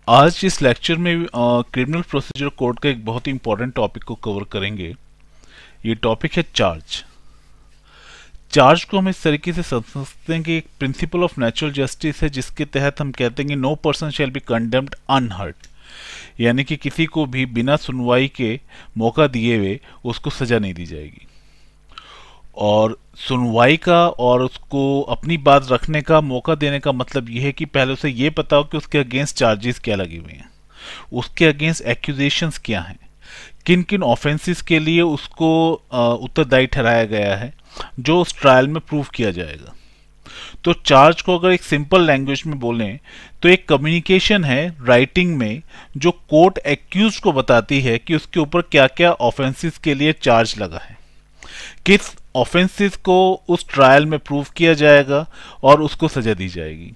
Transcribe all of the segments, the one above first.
आज इस लेक्चर में क्रिमिनल प्रोसीजर कोड का एक बहुत ही इंपॉर्टेंट टॉपिक को कवर करेंगे। ये टॉपिक है चार्ज। चार्ज को हम इस तरीके से समझ सकते हैं कि एक प्रिंसिपल ऑफ नेचुरल जस्टिस है, जिसके तहत हम कहते हैं कि no person shall be condemned unheard, यानी कि किसी को भी बिना सुनवाई के मौका दिए हुए उसको सजा नहीं दी जाएगी। और सुनवाई का और उसको अपनी बात रखने का मौका देने का मतलब यह है कि पहले उसे ये पता हो कि उसके अगेंस्ट चार्जेस क्या लगे हुए हैं, उसके अगेंस्ट एक्यूजेशंस क्या हैं, किन किन ऑफेंसेस के लिए उसको उत्तरदायी ठहराया गया है, जो उस ट्रायल में प्रूव किया जाएगा। तो चार्ज को अगर एक सिंपल लैंग्वेज में बोलें तो एक कम्युनिकेशन है राइटिंग में, जो कोर्ट एक्यूज को बताती है कि उसके ऊपर क्या क्या ऑफेंसेस के लिए चार्ज लगा है, किस ऑफेंसेस को उस ट्रायल में प्रूव किया जाएगा और उसको सजा दी जाएगी,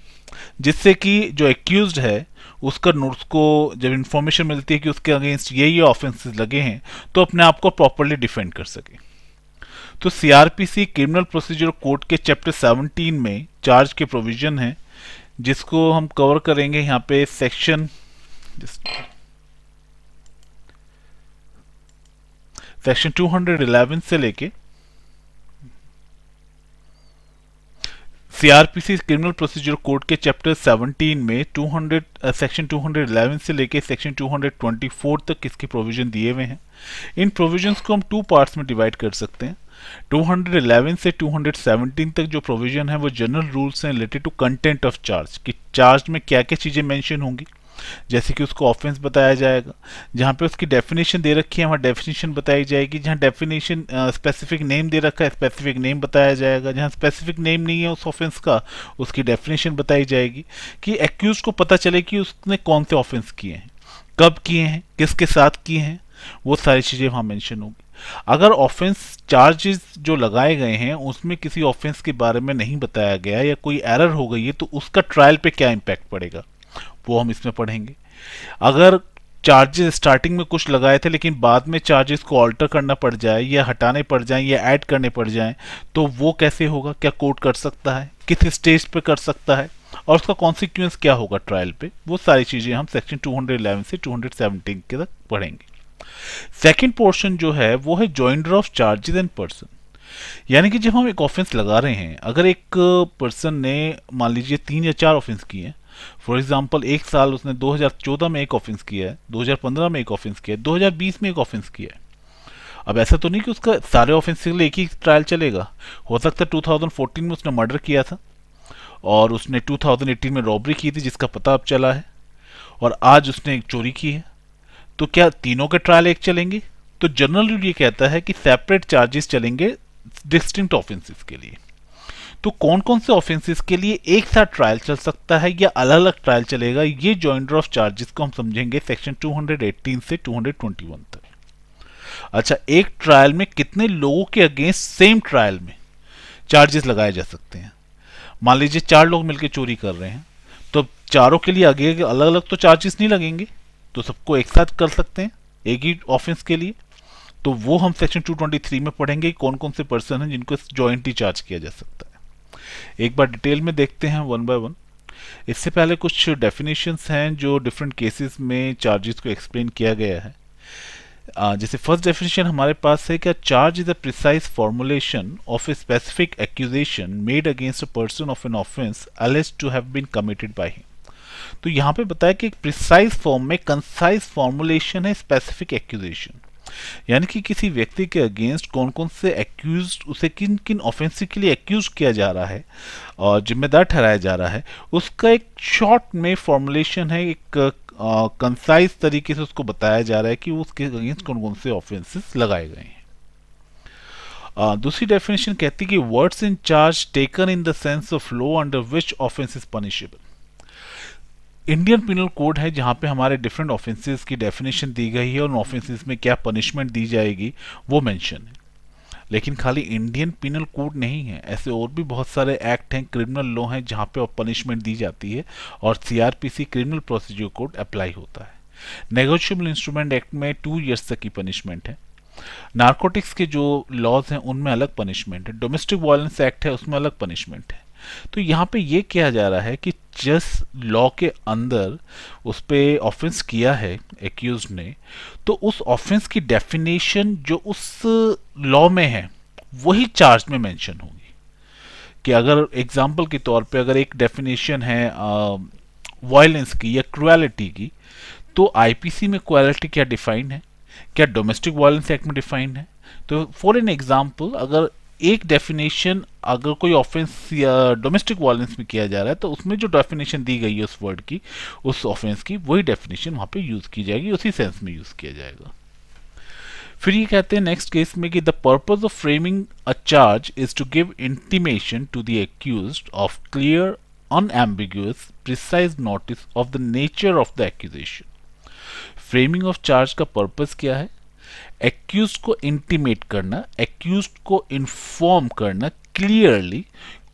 जिससे कि जो एक्यूज्ड है उसको जब इंफॉर्मेशन मिलती है कि उसके अगेंस्ट ये ऑफेंसेस लगे हैं तो अपने आप को प्रॉपरली डिफेंड कर सके। तो सीआरपीसी क्रिमिनल प्रोसीजर कोड के चैप्टर 17 में चार्ज के प्रोविजन है, जिसको हम कवर करेंगे यहाँ पे सेक्शन 211 से लेके सीआरपीसी क्रिमिनल प्रोसीजर कोड के चैप्टर 17 में सेक्शन 211 से लेके सेक्शन 224 तक इसके प्रोविजन दिए हुए हैं। इन प्रोविजंस को हम टू पार्ट्स में डिवाइड कर सकते हैं। 211 से 217 तक जो प्रोविजन है वो जनरल रूल्स हैं related to content of charge, कि चार्ज में क्या क्या चीजें मेंशन होंगी, जैसे कि उसको ऑफेंस बताया जाएगा, जहाँ पे उसकी डेफिनेशन दे रखी है वहाँ डेफिनेशन बताई जाएगी, जहाँ डेफिनेशन स्पेसिफिक नेम दे रखा है स्पेसिफिक नेम बताया जाएगा, जहाँ स्पेसिफिक नेम नहीं है उस ऑफेंस का उसकी डेफिनेशन बताई जाएगी, कि एक्यूज को पता चले कि उसने कौन से ऑफेंस किए हैं, कब किए हैं, किसके साथ किए हैं, वो सारी चीजें वहाँ मेंशन होगी। अगर ऑफेंस चार्जेस जो लगाए गए हैं उसमें किसी ऑफेंस के बारे में नहीं बताया गया या कोई एरर हो गई है तो उसका ट्रायल पे क्या इम्पैक्ट पड़ेगा, वो हम इसमें पढ़ेंगे। अगर चार्जेस स्टार्टिंग में कुछ लगाए थे लेकिन बाद में चार्जेस को ऑल्टर करना पड़ जाए या हटाने पड़ जाए या ऐड करने पड़ जाए तो वो कैसे होगा, क्या कोर्ट कर सकता है, किस स्टेज पे कर सकता है और उसका कॉन्सिक्वेंस क्या होगा ट्रायल पे, वो सारी चीजें हम सेक्शन 211 से 217 के तक पढ़ेंगे। सेकेंड पोर्शन जो है वो है joinder of charges and person, यानी कि जब हम एक ऑफेंस लगा रहे हैं, अगर एक पर्सन ने मान लीजिए 3 या 4 ऑफेंस किए हैं, फॉर एग्जांपल एक साल उसने 2014 में एक ऑफेंस किया है, 2015 में एक ऑफेंस किया है, 2020 में एक ऑफेंस किया है। अब ऐसा तो नहीं कि उसका सारे ऑफेंस के लिए एक ही ट्रायल चलेगा, हो सकता है 2014 में उसने मर्डर किया था और उसने 2018 में रॉबरी की थी जिसका पता अब चला है, और आज उसने एक चोरी की है, तो क्या तीनों के ट्रायल एक चलेंगे? तो जनरल रूल ये कहता है कि सेपरेट चार्जेस चलेंगे डिस्टिंक्ट ऑफेंसेस के लिए। तो कौन कौन से ऑफेंसेस के लिए एक साथ ट्रायल चल सकता है या अलग अलग ट्रायल चलेगा, ये जॉइंडर ऑफ चार्जेस को हम समझेंगे सेक्शन 218 से 221 तक। अच्छा, एक ट्रायल में कितने लोगों के अगेंस्ट सेम ट्रायल में चार्जेस लगाए जा सकते हैं? मान लीजिए 4 लोग मिलकर चोरी कर रहे हैं, तो चारों के लिए आगे अलग अलग तो चार्जेस नहीं लगेंगे, तो सबको एक साथ कर सकते हैं एक ही ऑफेंस के लिए। तो वो हम सेक्शन 223 में पढ़ेंगे कौन कौन से पर्सन हैं जिनको जॉइंटली चार्ज किया जा सकता है। एक बार डिटेल में देखते हैं वन बाय वन। इससे पहले कुछ डेफिनेशंस हैं जो डिफरेंट केसेस में चार्जेस को एक्सप्लेन किया गया है। जैसे फर्स्ट डेफिनेशन हमारे पास है कि charge is a precise formulation of a specific accusation made against a person of an offence alleged to have been committed by him. तो यहाँ पे बताया कि एक प्रिसाइज फॉर्म में कंसाइज फॉर्मुलेशन है स्पेसिफिक एक्यूजेशन, यानी कि किसी व्यक्ति के अगेंस्ट कौन कौन से एक्यूज, उसे किन किन ऑफेंसिव के लिए एक्यूज किया जा रहा है और जिम्मेदार ठहराया जा रहा है, उसका एक शॉर्ट में फॉर्मुलेशन है, एक कंसाइज तरीके से उसको बताया जा रहा है कि उसके अगेंस्ट कौन कौन से ऑफेंसेस लगाए गए हैं। दूसरी डेफिनेशन कहती है कि words in charge taken in the sense of law under which offence is punishable. Indian penal code है जहां पे हमारे डिफरेंट ऑफेंसेस की डेफिनेशन दी गई है और उन ऑफेंसेस में क्या पनिशमेंट दी जाएगी वो मेंशन है। लेकिन खाली इंडियन पिनल कोड नहीं है, ऐसे और भी बहुत सारे एक्ट हैं, क्रिमिनल लॉ हैं जहां पे पनिशमेंट दी जाती है और CrPC criminal procedure code apply होता है। नेगोशिएबल इंस्ट्रूमेंट एक्ट में 2 ईयर्स तक की पनिशमेंट है। नार्कोटिक्स के जो लॉज हैं उनमें अलग पनिशमेंट है। डोमेस्टिक वायलेंस एक्ट है उसमें अलग पनिशमेंट है। तो यहाँ पे ये किया जा रहा है कि जिस लॉ के अंदर उस पे ऑफेंस किया है एक्यूज ने, तो उस ऑफेंस की डेफिनेशन जो उस लॉ में है वही चार्ज में मेंशन होगी। कि अगर एग्जाम्पल के तौर पे अगर एक डेफिनेशन है वायलेंस की या क्रुएलिटी की, तो आईपीसी में क्रुएलिटी क्या डिफाइन है, क्या डोमेस्टिक वायलेंस एक्ट में डिफाइन है। तो फॉर एन एग्जाम्पल अगर एक डेफिनेशन अगर कोई ऑफेंस या डोमेस्टिक वायलेंस में किया जा रहा है, तो उसमें जो डेफिनेशन दी गई है उस वर्ड की, उस ऑफेंस की, वही डेफिनेशन वहां पे यूज की जाएगी, उसी सेंस में यूज किया जाएगा। फिर ये कहते हैं नेक्स्ट केस में कि the purpose of framing a charge is to give intimation to the accused of clear unambiguous precise notice of the nature of the accusation. Framing of charge का पर्पस क्या है? एक्यूज को intimate करना, accused को inform करना clearly,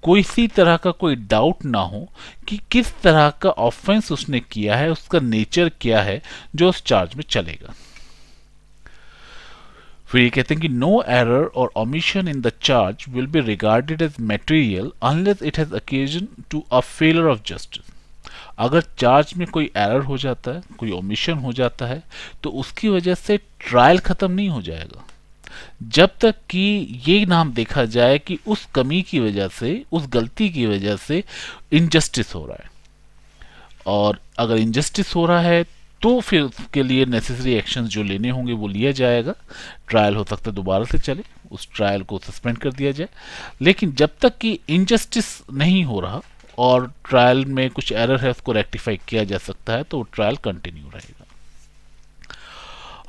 कोई सी तरह का कोई डाउट ना हो कि किस तरह का ऑफेंस उसने किया है, उसका नेचर क्या है जो उस चार्ज में चलेगा। फिर ये कहते हैं कि no error or omission in the charge will be regarded as material unless it has occasion to a failure of justice. अगर चार्ज में कोई एरर हो जाता है, कोई ओमिशन हो जाता है, तो उसकी वजह से ट्रायल खत्म नहीं हो जाएगा जब तक कि ये नाम देखा जाए कि उस कमी की वजह से, उस गलती की वजह से इनजस्टिस हो रहा है। और अगर इनजस्टिस हो रहा है तो फिर उसके लिए नेसेसरी एक्शंस जो लेने होंगे वो लिया जाएगा। ट्रायल हो सकता है दोबारा से चले, उस ट्रायल को सस्पेंड कर दिया जाए। लेकिन जब तक कि इनजस्टिस नहीं हो रहा और ट्रायल में कुछ एरर है उसको रेक्टिफाई किया जा सकता है, तो ट्रायल कंटिन्यू रहेगा।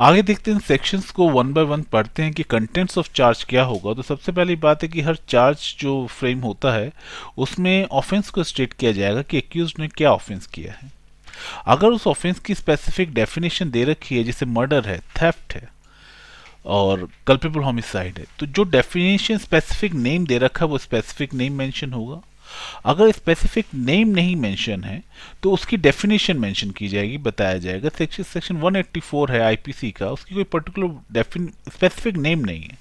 आगे देखते हैं सेक्शंस को वन बाय वन पढ़ते हैं कि कंटेंट्स ऑफ चार्ज क्या होगा। तो सबसे पहली बात है कि हर चार्ज जो फ्रेम होता है उसमें ऑफेंस को स्टेट किया जाएगा कि एक्यूज्ड ने क्या ऑफेंस किया है। अगर उस ऑफेंस की स्पेसिफिक डेफिनेशन दे रखी है, जैसे मर्डर है, थेफ्ट है और कल्पेबल होमिसाइड है, तो जो डेफिनेशन स्पेसिफिक नेम दे रखा है वो स्पेसिफिक नेम मेंशन होगा। अगर स्पेसिफिक नेम नहीं मेंशन है तो उसकी डेफिनेशन मेंशन की जाएगी, बताया जाएगा। सेक्शन 184 है आईपीसी का, उसकी कोई पर्टिकुलर स्पेसिफिक नेम नहीं है,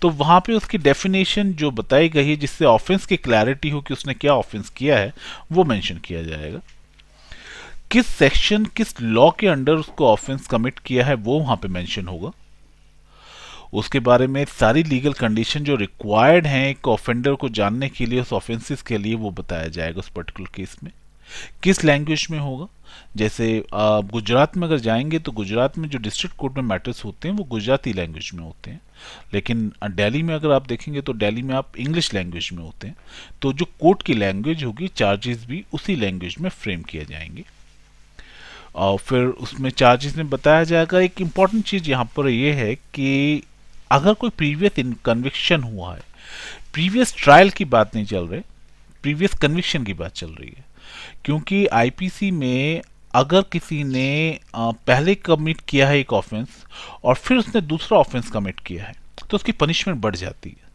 तो वहां पे उसकी डेफिनेशन जो बताई गई है जिससे ऑफेंस की क्लैरिटी हो कि उसने क्या ऑफेंस किया है, वो मेंशन किया जाएगा। किस सेक्शन, किस लॉ के अंडर उसको ऑफेंस कमिट किया है वो वहां पे मेंशन होगा। उसके बारे में सारी लीगल कंडीशन जो रिक्वायर्ड हैं एक ऑफेंडर को जानने के लिए, उस ऑफेंसेस के लिए, वो बताया जाएगा उस पर्टिकुलर केस में। किस लैंग्वेज में होगा, जैसे गुजरात में अगर जाएंगे तो गुजरात में जो डिस्ट्रिक्ट कोर्ट में मैटर्स होते हैं वो गुजराती लैंग्वेज में होते हैं, लेकिन दिल्ली में अगर आप देखेंगे तो दिल्ली में आप इंग्लिश लैंग्वेज में होते हैं। तो जो कोर्ट की लैंग्वेज होगी, चार्जेस भी उसी लैंग्वेज में फ्रेम किए जाएंगे। और फिर उसमें चार्जेस में बताया जाएगा। एक इंपॉर्टेंट चीज यहाँ पर ये है कि अगर कोई प्रीवियस कन्विक्शन हुआ है, प्रीवियस ट्रायल की बात नहीं चल रही, प्रीवियस कन्विक्शन की बात चल रही है, क्योंकि आईपीसी में अगर किसी ने पहले कमिट किया है एक ऑफेंस और फिर उसने दूसरा ऑफेंस कमिट किया है तो उसकी पनिशमेंट बढ़ जाती है।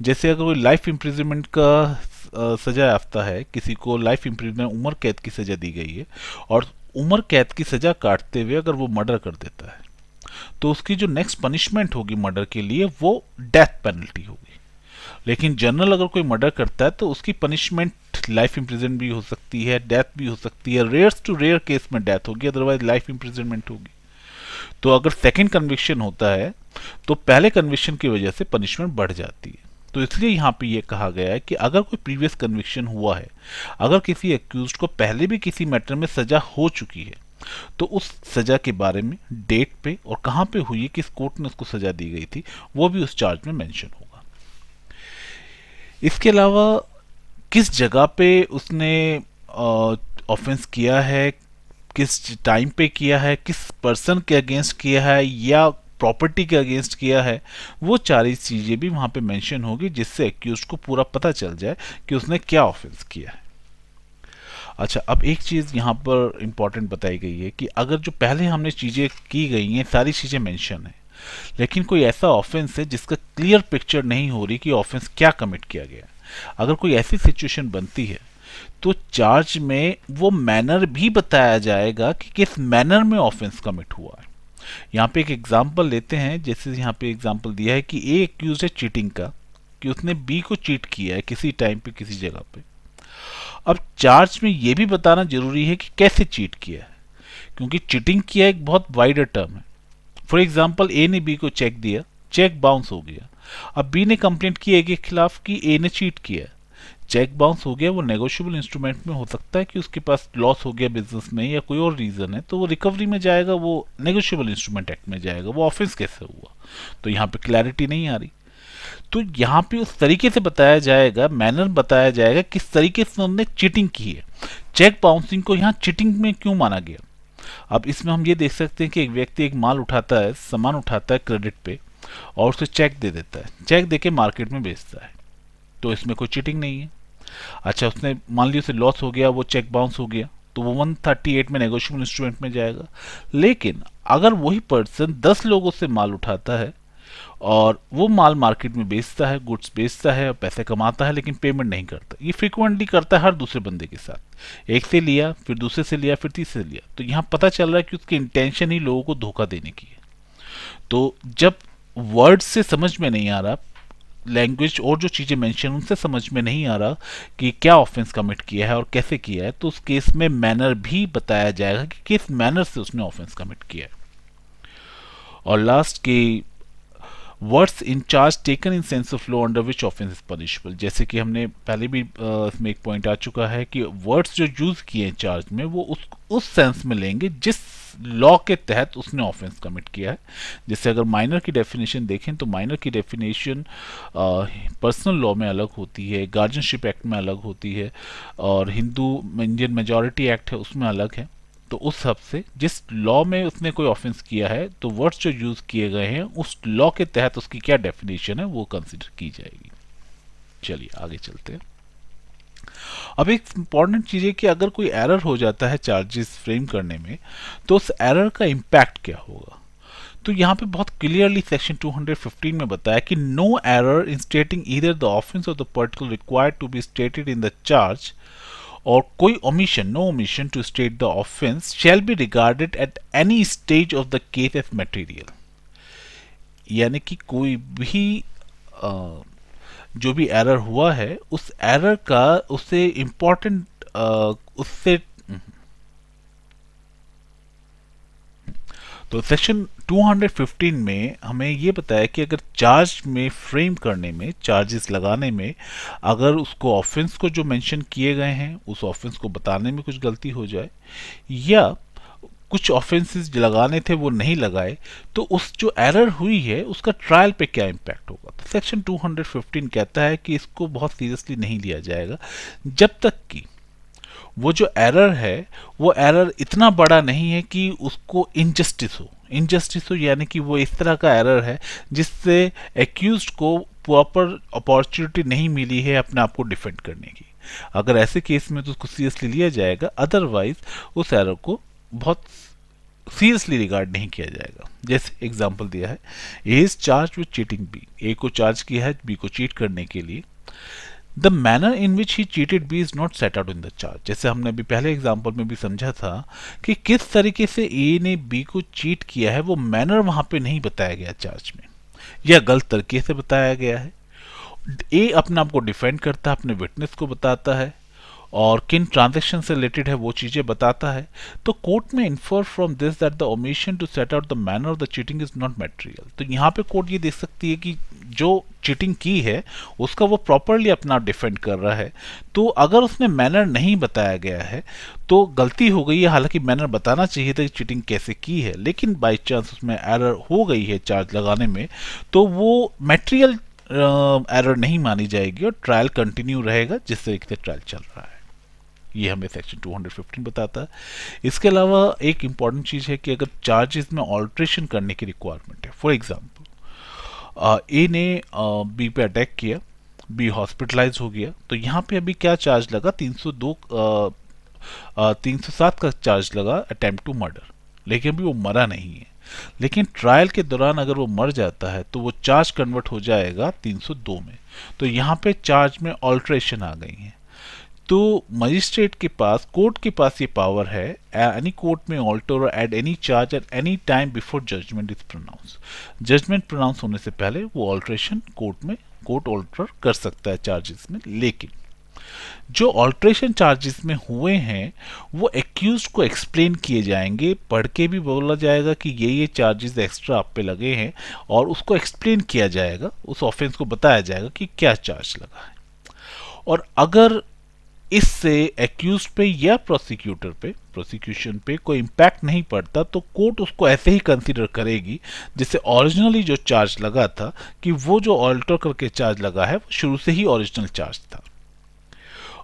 जैसे अगर कोई लाइफ इम्प्रिजनमेंट का सजा याफ्ता है, किसी को लाइफ इम्प्रिजनमेंट उम्र कैद की सजा दी गई है और उम्र कैद की सजा काटते हुए अगर वो मर्डर कर देता है तो उसकी जो नेक्स्ट पनिशमेंट होगी मर्डर के लिए वो डेथ पेनल्टी होगी। लेकिन जनरल अगर कोई मर्डर करता है तो उसकी पनिशमेंट लाइफ इम्प्रिजन भी हो सकती है, डेथ भी हो सकती है। रेयर्स टू रेयर केस में डेथ होगी, अदरवाइज लाइफ इम्प्रिजनमेंट होगी। तो अगर सेकंड कन्विक्शन होता है तो पहले कन्विक्शन की वजह से पनिशमेंट बढ़ जाती है। तो इसलिए यहाँ पे ये कहा गया है कि अगर कोई प्रीवियस कन्विक्शन हुआ है, अगर किसी एक्यूज्ड को पहले भी किसी मैटर में सजा हो चुकी है, तो उस सजा के बारे में, डेट पे और कहां पे हुई, किस कोर्ट ने उसको सजा दी गई थी, वो भी उस चार्ज में मेंशन होगा। इसके अलावा किस जगह पे उसने ऑफेंस किया है, किस टाइम पे किया है, किस पर्सन के अगेंस्ट किया है या प्रॉपर्टी के अगेंस्ट किया है, वो सारी चीजें भी वहां पे मेंशन होगी, जिससे एक्यूज्ड को पूरा पता चल जाए कि उसने क्या ऑफेंस किया है। अच्छा, अब एक चीज यहाँ पर इंपॉर्टेंट बताई गई है कि अगर जो पहले हमने चीजें की गई हैं, सारी चीजें मेंशन है, लेकिन कोई ऐसा ऑफेंस है जिसका क्लियर पिक्चर नहीं हो रही कि ऑफेंस क्या कमिट किया गया, अगर कोई ऐसी सिचुएशन बनती है तो चार्ज में वो मैनर भी बताया जाएगा कि किस मैनर में ऑफेंस कमिट हुआ है। यहाँ पे एक एग्जाम्पल लेते हैं, जैसे यहाँ पे एग्जाम्पल दिया है कि ए एक्यूज है चीटिंग का, कि उसने बी को चीट किया है किसी टाइम पे, किसी जगह पे। अब चार्ज में ये भी बताना जरूरी है कि कैसे चीट किया है, क्योंकि चीटिंग किया एक बहुत वाइडर टर्म है। फॉर एग्जाम्पल ए ने बी को चेक दिया, चेक बाउंस हो गया। अब बी ने कंप्लेंट की ए के खिलाफ कि ए ने चीट किया, चेक बाउंस हो गया। वो नेगोशिएबल इंस्ट्रूमेंट में हो सकता है कि उसके पास लॉस हो गया बिजनेस में या कोई और रीजन है, तो वो रिकवरी में जाएगा, वो नेगोशिएबल इंस्ट्रूमेंट एक्ट में जाएगा। वो ऑफेंस कैसे हुआ, तो यहाँ पे क्लैरिटी नहीं आ रही। तो यहाँ पे उस तरीके से बताया जाएगा, मैनर बताया जाएगा किस तरीके से उन्होंने चीटिंग की है। चेक बाउंसिंग को यहाँ चीटिंग में क्यों माना गया। अब इसमें हम ये देख सकते हैं कि एक व्यक्ति एक माल उठाता है, सामान उठाता है क्रेडिट पे, और उसे चेक दे देता है, चेक देके मार्केट में बेचता है, तो इसमें कोई चीटिंग नहीं है। अच्छा, उसने मान लिया उसे लॉस हो गया, वो चेक बाउंस हो गया, तो वो 138 में नेगोशिएबल इंस्ट्रूमेंट में जाएगा। लेकिन अगर वही पर्सन 10 लोगों से माल उठाता है और वो माल मार्केट में बेचता है, गुड्स बेचता है और पैसे कमाता है, लेकिन पेमेंट नहीं करता, ये फ्रिक्वेंटली करता है हर दूसरे बंदे के साथ। एक से लिया, फिर दूसरे से लिया, फिर तीसरे से लिया, तो यहाँ पता चल रहा है कि उसकी इंटेंशन ही लोगों को धोखा देने की है। तो जब वर्ड से समझ में नहीं आ रहा, लैंग्वेज और जो चीज़ें मेंशन उनसे समझ में नहीं आ रहा कि क्या ऑफेंस कमिट किया है और कैसे किया है, तो उस केस में मैनर भी बताया जाएगा कि किस मैनर से उसने ऑफेंस कमिट किया है। और लास्ट के words in charge taken in sense of law under which offence is punishable. जैसे कि हमने पहले भी इसमें एक पॉइंट आ चुका है कि वर्ड्स जो यूज किए हैं चार्ज में, वो उस सेंस में लेंगे जिस लॉ के तहत उसने ऑफेंस कमिट किया है। जैसे अगर माइनर की डेफिनेशन देखें तो माइनर की डेफिनेशन पर्सनल लॉ में अलग होती है, गार्जियनशिप एक्ट में अलग होती है, और इंडियन मेजॉरिटी एक्ट है उसमें अलग है। तो उस हिसाब से जिस लॉ में उसने कोई ऑफेंस किया है, तो वर्ड्स जो यूज किए गए हैं उस लॉ के तहत उसकी क्या डेफिनेशन है वो कंसीडर की जाएगी। चलिए आगे चलते हैं। अब एक इंपॉर्टेंट चीज है कि अगर कोई एरर हो जाता है चार्जेस फ्रेम करने में, तो उस एरर का इम्पैक्ट क्या होगा। तो यहाँ पे बहुत क्लियरली सेक्शन 215 में बताया कि no error in stating either the offence और the particular required to be stated in the charge, और कोई omission, no omission to state the offense shall be regarded at any stage of the case as material। यानी कि कोई भी जो भी error हुआ है उस एरर का उससे इम्पोर्टेंट उससे तो सेक्शन 215 में हमें ये बताया कि अगर चार्ज में फ्रेम करने में, चार्जेस लगाने में, अगर उसको ऑफेंस को जो मेंशन किए गए हैं उस ऑफेंस को बताने में कुछ गलती हो जाए, या कुछ ऑफेंसेस लगाने थे वो नहीं लगाए, तो उस जो एरर हुई है उसका ट्रायल पे क्या इम्पैक्ट होगा। तो सेक्शन 215 कहता है कि इसको बहुत सीरियसली नहीं लिया जाएगा जब तक कि वो जो एरर है वो एरर इतना बड़ा नहीं है कि उसको इनजस्टिस हो यानी कि वो इस तरह का एरर है जिससे एक्यूज्ड को प्रॉपर अपॉर्चुनिटी नहीं मिली है अपने आप को डिफेंड करने की। अगर ऐसे केस में तो उसको सीरियसली लिया जाएगा, अदरवाइज उस एरर को बहुत सीरियसली रिगार्ड नहीं किया जाएगा। जैसे एग्जांपल दिया है, A is charge with cheating B, A को चार्ज किया है बी को चीट करने के लिए। The manner in which he cheated B is not set out in the charge. जैसे हमने अभी पहले एग्जांपल में भी समझा था कि किस तरीके से ए ने बी को चीट किया है वो मैनर वहां पे नहीं बताया गया चार्ज में, या गलत तरीके से बताया गया है। ए अपने आप को डिफेंड करता है, अपने विटनेस को बताता है और किन ट्रांजैक्शन से रिलेटेड है वो चीजें बताता है। तो court may infer from this that the omission to set out the manner of the cheating is not material. तो यहाँ पे कोर्ट ये देख सकती है कि जो चीटिंग की है उसका वो प्रॉपरली अपना डिफेंड कर रहा है। तो अगर उसमें मैनर नहीं बताया गया है तो गलती हो गई है, हालांकि मैनर बताना चाहिए था कि चीटिंग कैसे की है, लेकिन बाई चांस उसमें एरर हो गई है चार्ज लगाने में, तो वो मटेरियल एरर नहीं मानी जाएगी और ट्रायल कंटिन्यू रहेगा जिस तरीके से ट्रायल चल रहा है। ये हमें सेक्शन 215 बताता है। इसके अलावा एक इंपॉर्टेंट चीज है कि अगर चार्जेस में ऑल्ट्रेशन करने की रिक्वायरमेंट है, फॉर एग्जांपल ए ने बी पे अटैक किया, बी हॉस्पिटलाइज हो गया, तो यहाँ पे अभी क्या चार्ज लगा, 307 का चार्ज लगा अटेम्प्ट टू मर्डर, लेकिन अभी वो मरा नहीं है। लेकिन ट्रायल के दौरान अगर वो मर जाता है तो वो चार्ज कन्वर्ट हो जाएगा 302 में। तो यहाँ पे चार्ज में ऑल्ट्रेशन आ गई है। तो मजिस्ट्रेट के पास, कोर्ट के पास ये पावर है, any court may alter or add any charge at any time before judgment is pronounce. Judgment pronounce होने से पहले वो ऑल्ट्रेशन कोर्ट ऑल्टर कर सकता है चार्जेस में। लेकिन जो ऑल्ट्रेशन चार्जेस में हुए हैं वो एक्यूज को एक्सप्लेन किए जाएंगे, पढ़ के भी बोला जाएगा कि ये चार्जेस एक्स्ट्रा आप पे लगे हैं, और उसको एक्सप्लेन किया जाएगा, उस ऑफेंस को बताया जाएगा कि क्या चार्ज लगा है। और अगर इससे एक्यूज पे या प्रोसिक्यूटर पे, प्रोसिक्यूशन पे कोई इम्पैक्ट नहीं पड़ता तो कोर्ट उसको ऐसे ही कंसीडर करेगी जिससे ओरिजिनली जो चार्ज लगा था कि वो जो ऑल्टर करके चार्ज लगा है वो शुरू से ही ओरिजिनल चार्ज था।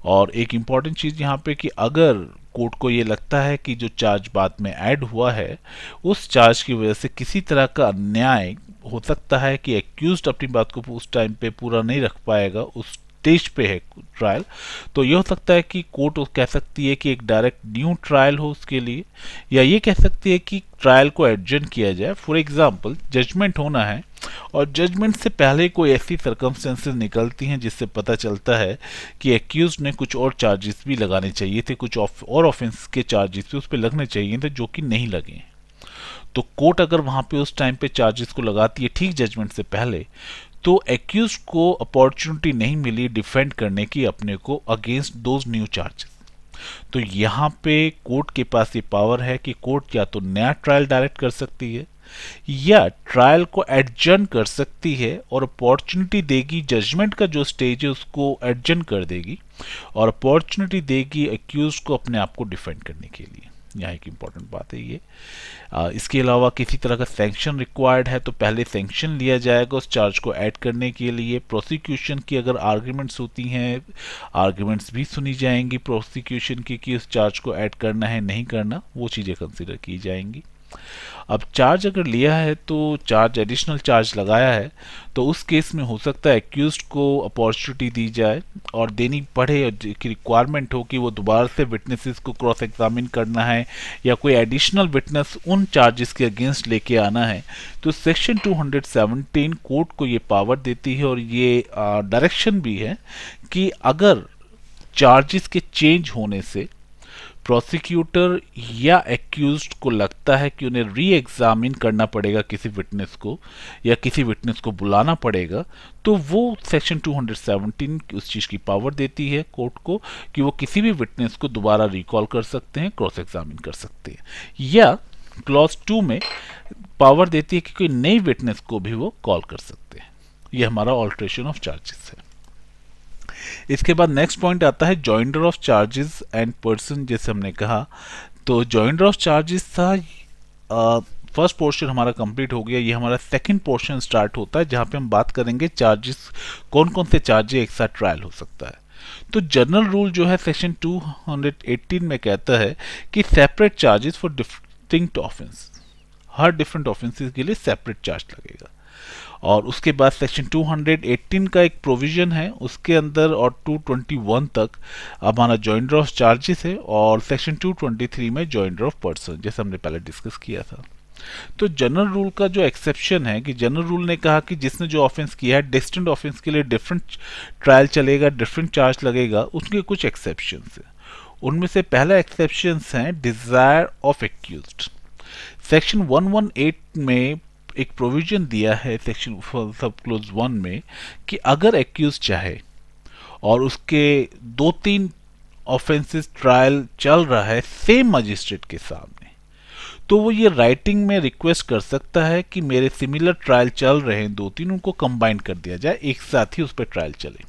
और एक इम्पॉर्टेंट चीज़ यहाँ पे कि अगर कोर्ट को ये लगता है कि जो चार्ज बाद में ऐड हुआ है उस चार्ज की वजह से किसी तरह का अन्याय हो सकता है कि एक्यूज्ड अपनी बात को उस टाइम पे पूरा नहीं रख पाएगा, उस स्टेज पे है ट्रायल, तो ये हो सकता है कि कोर्ट कह सकती है कि एक डायरेक्ट न्यू ट्रायल हो उसके लिए, या ये कह सकती है कि ट्रायल को एडजर्न किया जाए। फॉर एग्जांपल जजमेंट होना है और जजमेंट से पहले कोई ऐसी सर्कमस्टेंसेस निकलती हैं जिससे पता चलता है कि एक्यूज ने कुछ और चार्जेस भी लगाने चाहिए थे, कुछ और ऑफेंस के चार्जेस भी उस पर लगने चाहिए थे जो कि नहीं लगे। तो कोर्ट अगर वहां पे उस टाइम पे चार्जेस को लगाती है ठीक जजमेंट से पहले, तो एक्यूज को अपॉर्चुनिटी नहीं मिली डिफेंड करने की अपने को अगेंस्ट दोज न्यू चार्जेस। तो यहाँ पे कोर्ट के पास ये पावर है कि कोर्ट या तो नया ट्रायल डायरेक्ट कर सकती है या ट्रायल को एडजर्न कर सकती है और अपॉर्चुनिटी देगी, जजमेंट का जो स्टेज है उसको एडजर्न कर देगी और अपॉर्चुनिटी देगी एक्यूज को अपने आप को डिफेंड करने के लिए। यहाँ एक इम्पॉर्टेंट बात है ये। इसके अलावा किसी तरह का सैंक्शन रिक्वायर्ड है तो पहले सैंक्शन लिया जाएगा उस चार्ज को ऐड करने के लिए। प्रोसिक्यूशन की अगर आर्ग्यूमेंट्स होती हैं, आर्ग्यूमेंट्स भी सुनी जाएंगी प्रोसिक्यूशन की कि उस चार्ज को ऐड करना है नहीं करना, वो चीज़ें कंसिडर की जाएंगी। अब चार्ज अगर लिया है तो चार्ज एडिशनल चार्ज लगाया है तो उस केस में हो सकता है एक्यूज्ड को अपॉर्चुनिटी दी जाए और देनी पड़े कि रिक्वायरमेंट हो कि वो दोबारा से विटनेसेस को क्रॉस एग्जामिन करना है या कोई एडिशनल विटनेस उन चार्जेस के अगेंस्ट लेके आना है। तो सेक्शन 217 कोर्ट को ये पावर देती है और ये डायरेक्शन भी है कि अगर चार्जेस के चेंज होने से प्रोसिक्यूटर या एक्यूज्ड को लगता है कि उन्हें री एग्जामिन करना पड़ेगा किसी विटनेस को या किसी विटनेस को बुलाना पड़ेगा, तो वो सेक्शन 217 उस चीज़ की पावर देती है कोर्ट को कि वो किसी भी विटनेस को दोबारा रिकॉल कर सकते हैं, क्रॉस एग्जामिन कर सकते हैं, या क्लॉज 2 में पावर देती है कि कोई नई विटनेस को भी वो कॉल कर सकते हैं। ये हमारा ऑल्ट्रेशन ऑफ चार्जेस है। इसके बाद नेक्स्ट पॉइंट आता है joinder of charges and person. जैसे हमने कहा तो जॉइंडर ऑफ चार्जेस था, फर्स्ट पोर्शन हमारा कंप्लीट हो गया। ये हमारा सेकंड पोर्शन स्टार्ट होता है जहां पे हम बात करेंगे चार्जेस, कौन कौन से चार्जेस एक साथ ट्रायल हो सकता है। तो जनरल रूल जो है सेक्शन 218 में कहता है कि separate charges for distinct offence, her different offences के लिए सेपरेट चार्ज लगेगा। और उसके बाद सेक्शन 218 का एक प्रोविजन है उसके अंदर और 221 तक हमारा जॉइंडर ऑफ चार्जेस है और सेक्शन 223 में जॉइंडर ऑफ पर्सन, जैसे हमने पहले डिस्कस किया था। तो जनरल रूल का जो एक्सेप्शन है कि जनरल रूल ने कहा कि जिसने जो ऑफेंस किया है डिस्टिंक्ट ऑफेंस के लिए डिफरेंट ट्रायल चलेगा, डिफरेंट चार्ज लगेगा, उसके कुछ एक्सेप्शंस है। उनमें से पहला एक्सेप्शंस है डिजायर ऑफ एक्यूज्ड। सेक्शन 118 में एक प्रोविजन दिया है सेक्शन सब क्लोज 1 में कि अगर एक्यूज चाहे और उसके 2-3 ऑफेंसेस ट्रायल चल रहा है सेम मजिस्ट्रेट के सामने, तो वो ये राइटिंग में रिक्वेस्ट कर सकता है कि मेरे सिमिलर ट्रायल चल रहे हैं 2-3, उनको कंबाइन कर दिया जाए, एक साथ ही उस पर ट्रायल चले।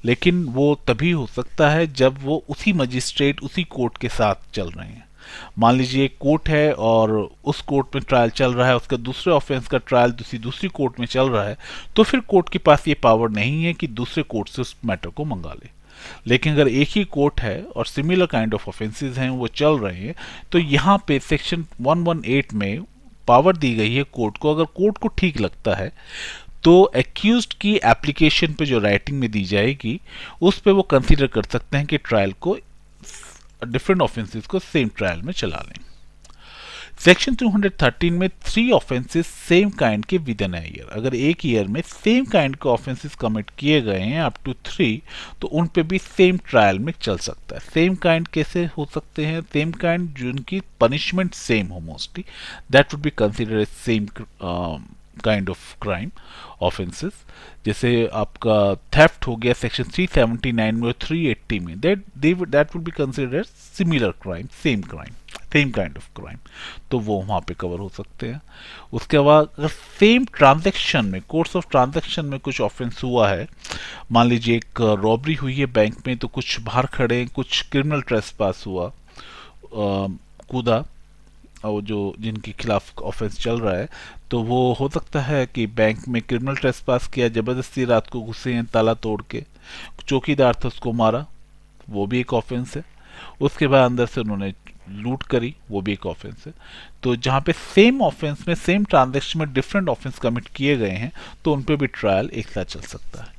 लेकिन वो तभी हो सकता है जब वो उसी मजिस्ट्रेट उसी कोर्ट के साथ चल रहे हैं। मान लीजिए एक कोर्ट है और उस कोर्ट में ट्रायल चल रहा है, उसका दूसरे ऑफेंस का ट्रायल दूसरी कोर्ट में चल रहा है, तो फिर कोर्ट के पास ये पावर नहीं है कि दूसरे कोर्ट से उस मैटर को मंगा ले। लेकिन अगर एक ही कोर्ट है और सिमिलर काइंड ऑफ ऑफेंसेस हैं वो चल रहे हैं, तो यहाँ पे सेक्शन 118 में पावर दी गई है कोर्ट को, अगर कोर्ट को ठीक लगता है तो एक्यूज्ड की एप्लीकेशन पे जो राइटिंग में दी जाएगी उस पे वो कंसीडर कर सकते हैं कि ट्रायल को डिफरेंट ऑफेंसेस को सेम ट्रायल में चला लें। सेक्शन 213 में 3 ऑफेंसेस सेम काइंड के विद इन ईयर, अगर एक ईयर में सेम काइंड के ऑफेंसेस कमिट किए गए हैं अप टू 3, तो उन पे भी सेम ट्रायल में चल सकता है। सेम काइंड कैसे हो सकते हैं? सेम काइंड जिनकी पनिशमेंट सेम हो mostly, that would be considered as same kind of crime offences. जैसे आपका थेफ्ट हो गया सेक्शन 379 में और 380 में, that would be considered similar crime, same kind of crime, तो वो वहाँ पे कवर हो सकते हैं। उसके बाद अगर सेम ट्रांजैक्शन में, कोर्स ऑफ ट्रांजैक्शन में कुछ ऑफेंस हुआ है, मान लीजिए एक रॉबरी हुई है बैंक में, तो कुछ बाहर खड़े कुछ क्रिमिनल ट्रेसपास हुआ, कूदा, और जो जिनके खिलाफ ऑफेंस चल रहा है, तो वो हो सकता है कि बैंक में क्रिमिनल ट्रेसपास किया, जबरदस्ती रात को घुसे हैं ताला तोड़ के, चौकीदार था उसको मारा, वो भी एक ऑफेंस है। उसके बाद अंदर से उन्होंने लूट करी, वो भी एक ऑफेंस है। तो जहाँ पे सेम ऑफेंस में, सेम ट्रांजैक्शन में डिफरेंट ऑफेंस कमिट किए गए हैं, तो उन पे भी ट्रायल एक साथ चल सकता है।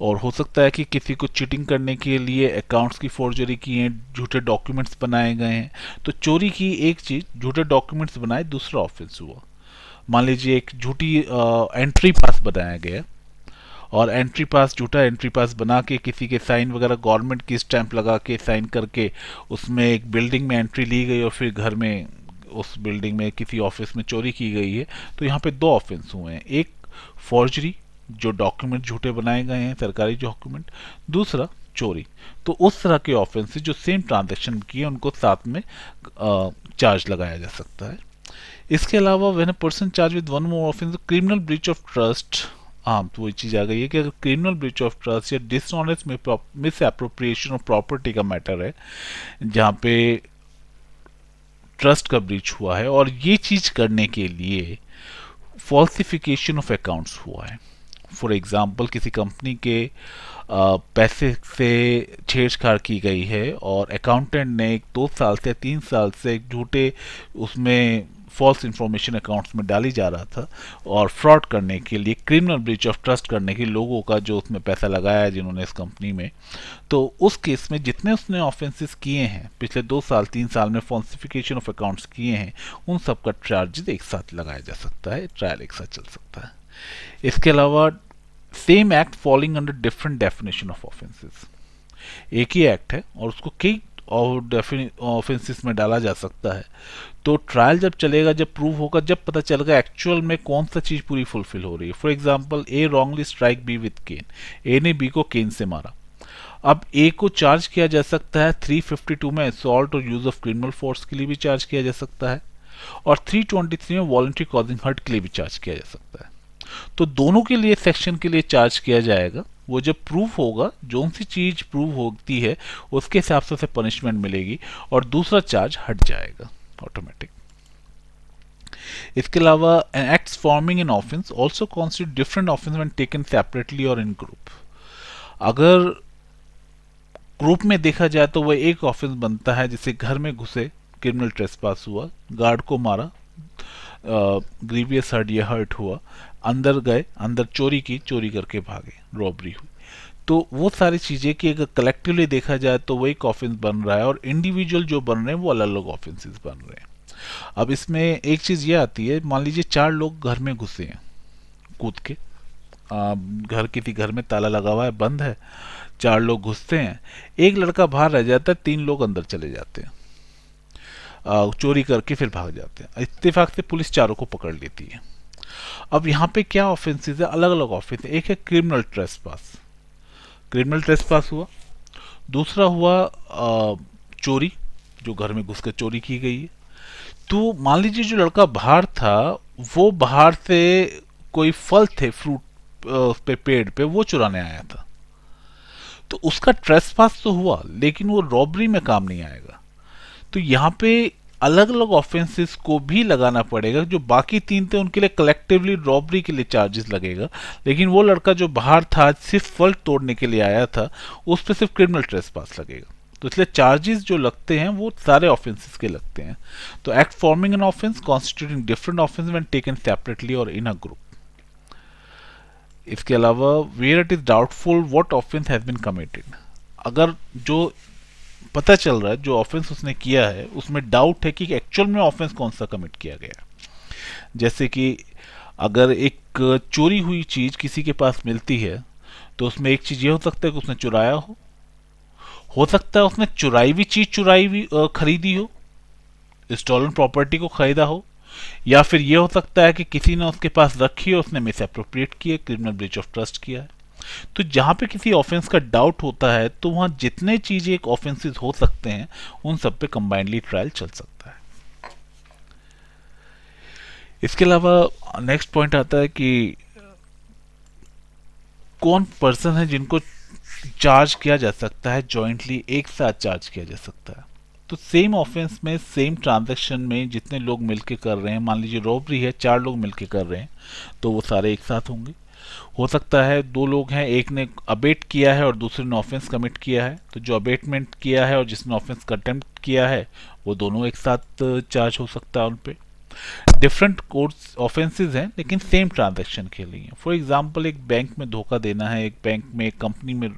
और हो सकता है कि किसी को चीटिंग करने के लिए अकाउंट्स की फोर्जरी की है, झूठे डॉक्यूमेंट्स बनाए गए हैं, तो चोरी की एक चीज, झूठे डॉक्यूमेंट्स बनाए दूसरा ऑफेंस हुआ। मान लीजिए एक झूठी एंट्री पास बनाया गया, और एंट्री पास, झूठा एंट्री पास बना के किसी के साइन वगैरह, गवर्नमेंट की स्टैंप लगा के साइन करके उसमें एक बिल्डिंग में एंट्री ली गई और फिर घर में, उस बिल्डिंग में किसी ऑफिस में चोरी की गई है, तो यहाँ पे दो ऑफेंस हुए हैं, एक फॉर्जरी, जो डॉक्यूमेंट झूठे बनाए गए हैं सरकारी डॉक्यूमेंट, दूसरा चोरी। तो उस तरह के ऑफेंस जो सेम ट्रांजैक्शन किए उनको साथ में चार्ज लगाया जा सकता है। इसके अलावा when a person charge with one more offence, criminal breach of trust, तो वही चीज आ गई है कि अगर क्रिमिनल ब्रीच ऑफ ट्रस्ट या dishonest miss appropriation of property का मैटर है, जहाँ पे ट्रस्ट का ब्रीच हुआ है और ये चीज करने के लिए फॉल्सिफिकेशन ऑफ अकाउंट्स हुआ है। फॉर एग्जाम्पल किसी कंपनी के पैसे से छेड़छाड़ की गई है और अकाउंटेंट ने 2 साल से 3 साल से एक झूठे उसमें फॉल्स इंफॉर्मेशन अकाउंट्स में डाली जा रहा था, और फ्रॉड करने के लिए, क्रिमिनल ब्रीच ऑफ ट्रस्ट करने के लोगों का जो उसमें पैसा लगाया है जिन्होंने इस कंपनी में, तो उस केस में जितने उसने ऑफेंसेस किए हैं पिछले 2 साल 3 साल में, फॉल्सिफिकेशन ऑफ अकाउंट्स किए हैं, उन सब का चार्जेस एक साथ लगाया जा सकता है, ट्रायल एक साथ चल सकता है। इसके अलावा same act falling under different definition of offences, एक ही एक्ट है और उसको कई ऑफेंसेस में डाला जा सकता है, तो ट्रायल जब चलेगा, जब प्रूव होगा, जब पता चलेगा एक्चुअल में कौन सा चीज पूरी फुलफिल हो रही है। For example, A wrongly strike B with cane, A ने बी को केन से मारा, अब ए को चार्ज किया जा सकता है 352 में असॉल्ट और यूज ऑफ क्रिमिनल फोर्स के लिए भी चार्ज किया जा सकता है, और 323 में वॉलंटरी कॉजिंग हर्ट के लिए भी चार्ज किया जा सकता है। तो दोनों के लिए सेक्शन के लिए चार्ज किया जाएगा, वो जब प्रूफ होगा, जो सी चीज प्रूव होती है उसके हिसाब से पनिशमेंट मिलेगी और दूसरा चार्ज हट जाएगा ऑटोमेटिक। इसके अलावा an acts forming an offence also constitute different offence when taken separately or in group. अगर ग्रुप में देखा जाए तो वह एक ऑफेंस बनता है, जैसे घर में घुसे, क्रिमिनल ट्रेसपास हुआ, गार्ड को मारा, ग्रीवियस हर्ट या हर्ट हुआ, अंदर गए, अंदर चोरी की, चोरी करके भागे, रॉबरी हुई, तो वो सारी चीजें कि अगर कलेक्टिवली देखा जाए तो वो एक ऑफेंस बन रहा है, और इंडिविजुअल जो बन रहे हैं वो अलग अलग ऑफेंसेस बन रहे हैं। अब इसमें एक चीज ये आती है, मान लीजिए 4 लोग घर में घुसे हैं कूद के, घर किसी घर में ताला लगा हुआ है, बंद है, 4 लोग घुसते हैं, एक लड़का बाहर रह जाता है, 3 लोग अंदर चले जाते हैं, चोरी करके फिर भाग जाते हैं। इत्तेफाक से पुलिस चारों को पकड़ लेती है। अब यहाँ पे क्या ऑफेंसेस है, अलग अलग ऑफेंस है। एक है क्रिमिनल ट्रेसपास, क्रिमिनल ट्रेसपास हुआ, दूसरा हुआ चोरी, जो घर में घुसकर चोरी की गई है। तो मान लीजिए जो लड़का बाहर था, वो बाहर से कोई फल थे, फ्रूट पे, पेड़ पे, वो चुराने आया था, तो उसका ट्रेसपास तो हुआ, लेकिन वो रॉबरी में काम नहीं आएगा। तो यहाँ पे अलग अलग ऑफेंसेस को भी लगाना पड़ेगा। जो बाकी 3 थे उनके लिए कलेक्टिवली रॉबरी के लिए चार्जेस लगेगा, लेकिन वो लड़का जो बाहर था, सिर्फ फल तोड़ने के लिए आया था, उस पर सिर्फ क्रिमिनल ट्रेसपास लगेगा। तो इसलिए चार्जेस जो लगते हैं वो सारे ऑफेंसेस के लगते हैं। तो act forming an offence constituting different offence when taken separately or in a group. इसके अलावा where it is doubtful what offence has been committed, अगर जो पता चल रहा है जो ऑफेंस उसने किया है उसमें डाउट है कि एक्चुअल में ऑफेंस कौन सा कमिट किया गया। जैसे कि अगर एक चोरी हुई चीज किसी के पास मिलती है, तो उसमें एक चीज ये हो सकता है कि उसने चुराया हो सकता है उसने चुराई हुई चीज खरीदी हो, स्टॉलन प्रॉपर्टी को खरीदा हो, या फिर ये हो सकता है कि किसी ने उसके पास रखी है, उसने मिस एप्रोप्रिएट किया, क्रिमिनल ब्रीच ऑफ ट्रस्ट किया है। तो जहां पे किसी ऑफेंस का डाउट होता है तो वहां जितने चीजें एक ऑफेंसेस हो सकते हैं उन सब पे कंबाइंडली ट्रायल चल सकता है। इसके अलावा नेक्स्ट पॉइंट आता है कि कौन पर्सन है जिनको चार्ज किया जा सकता है, जॉइंटली एक साथ चार्ज किया जा सकता है। तो सेम ऑफेंस में सेम ट्रांजैक्शन में जितने लोग मिलके कर रहे हैं, मान लीजिए रॉबरी है, 4 लोग मिलके कर रहे हैं तो वो सारे एक साथ होंगे। हो सकता है 2 लोग हैं, एक ने अबेट किया है और दूसरे ने ऑफेंस कमिट किया है, तो जो अबेटमेंट किया है और जिसने ऑफेंस का अटेम्प्ट किया है वो दोनों एक साथ चार्ज हो सकता है उन पे। डिफरेंट कोड्स ऑफेंसेस हैं लेकिन सेम ट्रांजैक्शन के लिए। फॉर एग्जांपल एक बैंक में धोखा देना है, एक बैंक में एक कंपनी में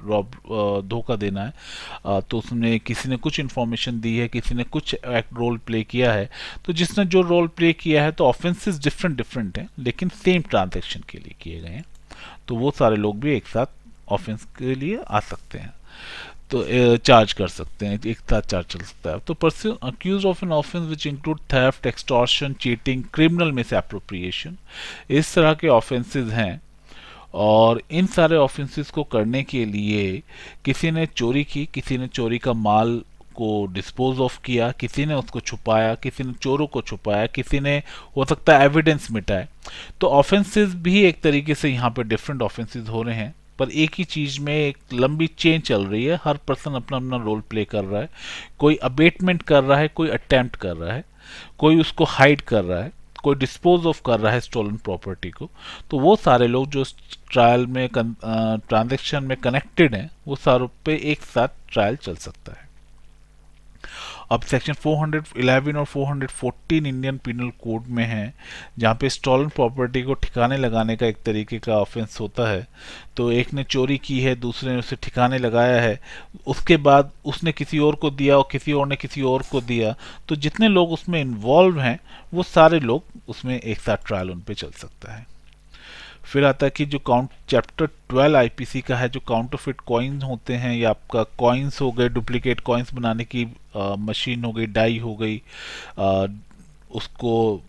धोखा देना है, तो उसमें किसी ने कुछ इन्फॉर्मेशन दी है, किसी ने कुछ एक्ट रोल प्ले किया है, तो जिसने जो रोल प्ले किया है तो ऑफेंसेस डिफरेंट हैं लेकिन सेम ट्रांजैक्शन के लिए किए गए हैं, तो वो सारे लोग भी एक साथ ऑफेंस के लिए आ सकते हैं, तो चार्ज कर सकते हैं, एक साथ चार्ज चल सकता है। तो person accused of an offence which include theft, extortion, cheating, criminal miss appropriation, इस तरह के ऑफेंसेस हैं। और इन सारे ऑफेंसेस को करने के लिए किसी ने चोरी की, किसी ने चोरी का माल को डिस्पोज ऑफ किया, किसी ने उसको छुपाया, किसी ने चोरों को छुपाया, किसी ने हो सकता है एविडेंस मिटाए। तो ऑफेंसेस भी एक तरीके से यहाँ पे डिफरेंट ऑफेंसेस हो रहे हैं, पर एक ही चीज में एक लंबी चेन चल रही है, हर पर्सन अपना अपना रोल प्ले कर रहा है, कोई अबेटमेंट कर रहा है, कोई अटेम्प्ट कर रहा है, कोई उसको हाइड कर रहा है, कोई डिस्पोज ऑफ कर रहा है स्टोलन प्रॉपर्टी को। तो वो सारे लोग जो ट्रायल में ट्रांजैक्शन में कनेक्टेड हैं वो सारों पे एक साथ ट्रायल चल सकता है। अब सेक्शन 411 और 414 इंडियन पिनल कोड में है, जहाँ पे स्टॉलन प्रॉपर्टी को ठिकाने लगाने का एक तरीके का ऑफेंस होता है। तो एक ने चोरी की है, दूसरे ने उसे ठिकाने लगाया है, उसके बाद उसने किसी और को दिया और किसी और ने किसी और को दिया, तो जितने लोग उसमें इन्वॉल्व हैं वो सारे लोग उसमें एक साथ ट्रायल उन पे चल सकता है। फिर आता है कि जो चैप्टर 12 आईपीसी का है, जो काउंटरफिट कॉइन्स होते हैं या आपका कॉइन्स हो गए, डुप्लीकेट कॉइन्स बनाने की मशीन हो गई, डाई हो गई, उसको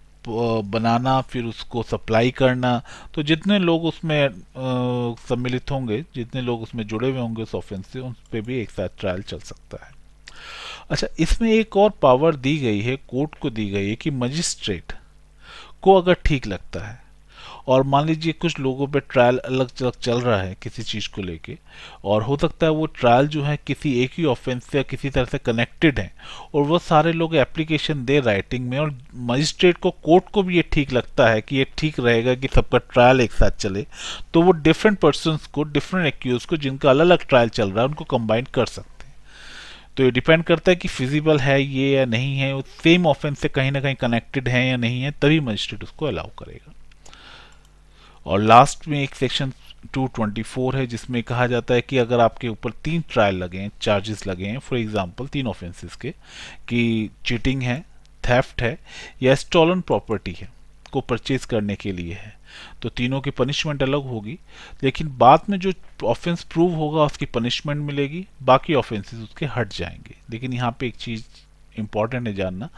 बनाना, फिर उसको सप्लाई करना, तो जितने लोग उसमें सम्मिलित होंगे, जितने लोग उसमें जुड़े हुए होंगे उस ऑफेंस से, उन पे भी एक साथ ट्रायल चल सकता है। अच्छा, इसमें एक और पावर दी गई है, कोर्ट को दी गई है कि मजिस्ट्रेट को अगर ठीक लगता है और मान लीजिए कुछ लोगों पे ट्रायल अलग अलग चल रहा है किसी चीज़ को लेके, और हो सकता है वो ट्रायल जो है किसी एक ही ऑफेंस से या किसी तरह से कनेक्टेड है, और वो सारे लोग एप्लीकेशन दे राइटिंग में, और मजिस्ट्रेट को, कोर्ट को भी ये ठीक लगता है कि ये ठीक रहेगा कि सबका ट्रायल एक साथ चले, तो वो डिफरेंट पर्सनस को, डिफरेंट एक्यूज को जिनका अलग अलग ट्रायल चल रहा है उनको कंबाइन कर सकते हैं। तो ये डिपेंड करता है कि फिजिबल है ये या नहीं है, सेम ऑफेंस से कहीं ना कहीं कनेक्टेड है या नहीं है, तभी मजिस्ट्रेट उसको अलाउ करेगा। और लास्ट में एक सेक्शन 224 है जिसमें कहा जाता है कि अगर आपके ऊपर 3 ट्रायल लगे हैं, चार्जेस लगे हैं, फॉर एग्जांपल 3 ऑफेंसेस के, कि चीटिंग है, थेफ्ट है या स्टॉलन प्रॉपर्टी है को परचेज करने के लिए है, तो तीनों की पनिशमेंट अलग होगी, लेकिन बाद में जो ऑफेंस प्रूव होगा उसकी पनिशमेंट मिलेगी, बाकी ऑफेंसेस उसके हट जाएंगे। लेकिन यहाँ पे एक चीज इंपॉर्टेंट है जानना,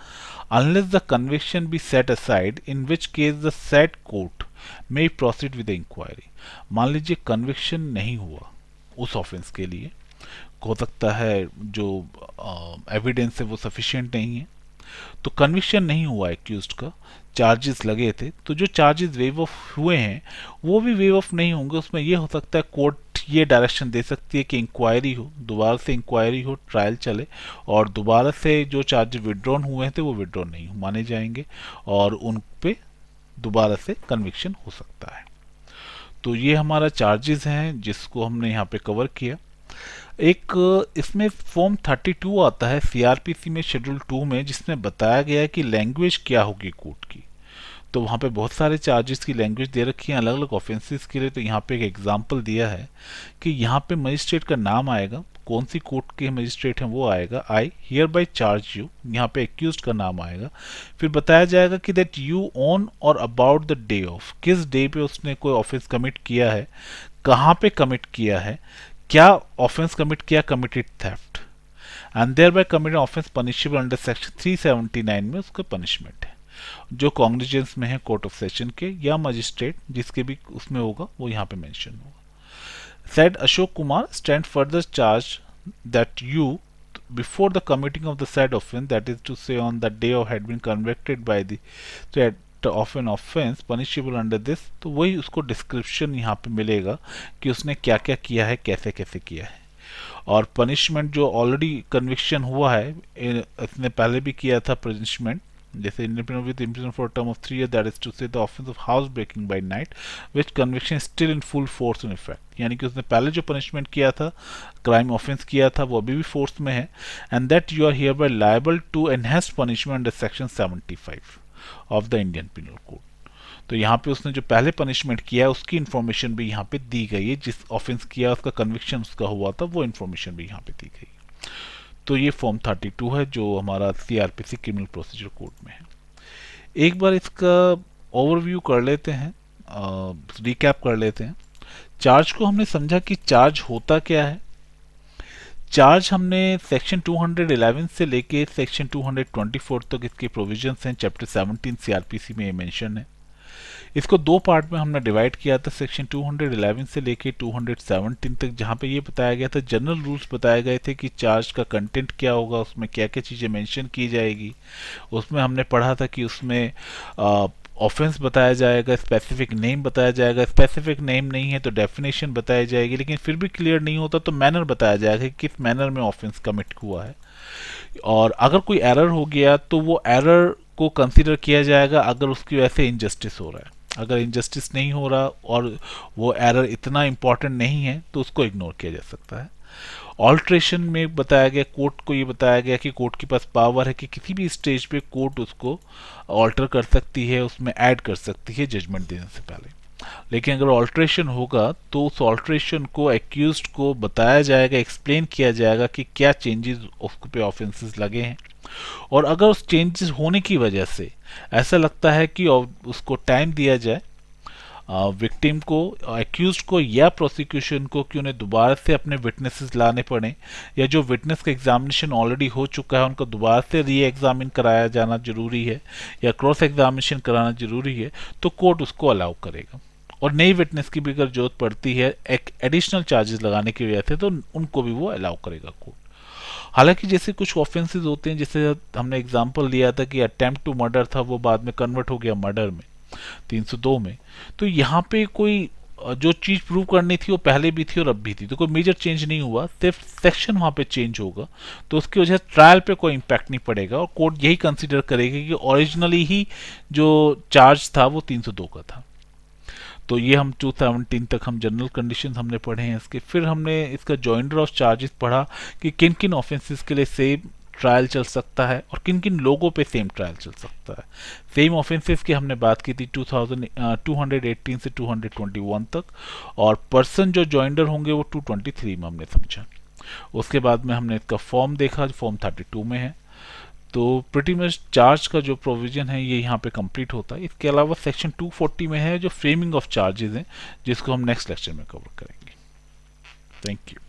unless the conviction be set aside, in which case the set court may proceed with inquiry. मान लीजिए कन्विक्शन नहीं हुआ उस ऑफेंस के लिए, हो सकता है जो एविडेंस है वो सफिशिएंट नहीं है, तो कन्विक्शन नहीं हुआ एक्यूज्ड का, चार्जेस लगे थे, तो जो चार्जेस वेव ऑफ हुए हैं वो भी वेव ऑफ नहीं होंगे। उसमें ये हो सकता है कोर्ट ये डायरेक्शन दे सकती है कि इंक्वायरी हो, दोबारा से इंक्वायरी हो, ट्रायल चले, और दोबारा से जो चार्जेस विड्रॉन हुए थे वो विड्रॉन नहीं माने जाएंगे और उन पे दोबारा से कन्विक्शन हो सकता है। तो ये हमारा चार्जेस हैं जिसको हमने यहाँ पे कवर किया। एक इसमें फॉर्म 32 आता है सीआरपीसी में शेड्यूल 2 में, जिसमें बताया गया है कि लैंग्वेज क्या होगी कोर्ट की। तो वहाँ पे बहुत सारे चार्जेस की लैंग्वेज दे रखी है अलग अलग ऑफेंसेस के लिए। तो यहाँ पे एक एग्जांपल दिया है कि यहाँ पे मजिस्ट्रेट का नाम आएगा, कौन सी कोर्ट के मजिस्ट्रेट हैं वो आएगा, I hear by charge you, यहाँ पे एक्यूज्ड का नाम आएगा। फिर बताया जाएगा कि दैट यू ऑन और अबाउट द डे ऑफ, किस डे पे उसने कोई ऑफेंस कमिट किया है, कहाँ पे कमिट किया है, क्या ऑफेंस कमिट किया, committed theft, and thereby committed offence punishable under section 379 में उसका पनिशमेंट है। जो कॉग्निजेंस में है कोर्ट ऑफ सेशन के या मजिस्ट्रेट जिसके भी उसमें होगा वो यहाँ पे मेंशन होगा। Said Ashok Kumar stand further charge that you before the committing of the said offense, that is to say on the day of had been convicted by the said of an offense punishable under this, तो वही उसको description यहाँ पे मिलेगा कि उसने क्या क्या किया है, कैसे कैसे किया है। और पनिशमेंट जो ऑलरेडी कन्विक्शन हुआ है, इसने पहले भी किया था पनिशमेंट, जैसे independent with imprison for term of 3 years, that is to say the offence of house breaking by night which conviction still in full force and effect, यानी कि उसने पहले जो पनिशमेंट किया था, क्राइम ऑफेंस किया था, वो अभी भी फोर्स में है। And that you are hereby liable to enhanced punishment under section 75 of the Indian penal code. तो यहाँ पे उसने जो पहले पनिशमेंट किया है उसकी इन्फॉर्मेशन भी यहाँ पे दी गई है, जिस ऑफेंस किया उसका कन्विक्शन उसका हुआ था वो इन्फॉर्मेशन भी यहाँ पे दी गई। तो ये फॉर्म 32 है जो हमारा सीआरपीसी क्रिमिनल प्रोसीजर कोड में है। एक बार इसका ओवरव्यू कर लेते हैं, रिकैप कर लेते हैं। चार्ज को हमने समझा कि चार्ज होता क्या है। चार्ज हमने सेक्शन 211 से लेके सेक्शन 224 तक इसके प्रोविजंस हैं, चैप्टर 17 सीआरपीसी में ये मेंशन है। इसको दो पार्ट में हमने डिवाइड किया था, सेक्शन 211 से लेके 217 तक, जहाँ पे ये बताया गया था, जनरल रूल्स बताए गए थे कि चार्ज का कंटेंट क्या होगा, उसमें क्या क्या चीज़ें मेंशन की जाएगी। उसमें हमने पढ़ा था कि उसमें ऑफेंस बताया जाएगा, स्पेसिफिक नेम बताया जाएगा, स्पेसिफिक नेम नहीं है तो डेफिनेशन बताई जाएगी, लेकिन फिर भी क्लियर नहीं होता तो मैनर बताया जाएगा कि किस मैनर में ऑफेंस कमिट हुआ है। और अगर कोई एरर हो गया तो वो एरर को कंसीडर किया जाएगा अगर उसकी वजह से इनजस्टिस हो रहा है। अगर इनजस्टिस नहीं हो रहा और वो एरर इतना इम्पॉर्टेंट नहीं है तो उसको इग्नोर किया जा सकता है। ऑल्ट्रेशन में बताया गया, कोर्ट को ये बताया गया कि कोर्ट के पास पावर है कि किसी भी स्टेज पे कोर्ट उसको ऑल्टर कर सकती है, उसमें ऐड कर सकती है जजमेंट देने से पहले। लेकिन अगर ऑल्ट्रेशन होगा तो उस ऑल्ट्रेशन को एक्यूज्ड को बताया जाएगा, एक्सप्लेन किया जाएगा कि क्या चेंजेस उसको पे ऑफेंसेस लगे हैं। और अगर उस चेंजेस होने की वजह से ऐसा लगता है कि उसको टाइम दिया जाए विक्टिम को, एक्यूज्ड को या प्रोसिक्यूशन को, कि उन्हें दोबारा से अपने विटनेसेस लाने पड़े, या जो विटनेस का एग्जामिनेशन ऑलरेडी हो चुका है उनको दोबारा से री एग्जामिन कराया जाना जरूरी है या क्रॉस एग्जामिनेशन कराना जरूरी है, तो कोर्ट उसको अलाउ करेगा। और नई विटनेस की भी अगर जरूरत पड़ती है एक एडिशनल चार्जेस लगाने की वजह से तो उनको भी वो अलाउ करेगा कोर्ट। हालांकि जैसे कुछ ऑफेंसेस होते हैं, जैसे हमने एग्जांपल लिया था कि अटेम्प्ट टू मर्डर था, वो बाद में कन्वर्ट हो गया मर्डर में 302 में, तो यहाँ पे कोई जो चीज प्रूव करनी थी वो पहले भी थी और अब भी थी, तो कोई मेजर चेंज नहीं हुआ, सिर्फ सेक्शन वहां पे चेंज होगा, तो उसकी वजह से ट्रायल पे कोई इम्पैक्ट नहीं पड़ेगा और कोर्ट यही कंसीडर करेगी कि ओरिजिनली ही जो चार्ज था वो 302 का था। तो ये हम 217 तक हम जनरल कंडीशन हमने पढ़े हैं इसके। फिर हमने इसका जॉइंडर ऑफ चार्जेस पढ़ा कि किन किन ऑफेंसेस के लिए सेम ट्रायल चल सकता है और किन किन लोगों पे सेम ट्रायल चल सकता है। सेम ऑफेंसेस की हमने बात की थी 218 से 221 तक, और पर्सन जो जॉइंडर होंगे वो 223 में हमने समझा। उसके बाद में हमने इसका फॉर्म देखा, फॉर्म 32 में है। तो प्रिटी मच चार्ज का जो प्रोविजन है ये यहाँ पे कंप्लीट होता है। इसके अलावा सेक्शन 240 में है जो फ्रेमिंग ऑफ चार्जेस हैं, जिसको हम नेक्स्ट लेक्चर में कवर करेंगे। Thank you.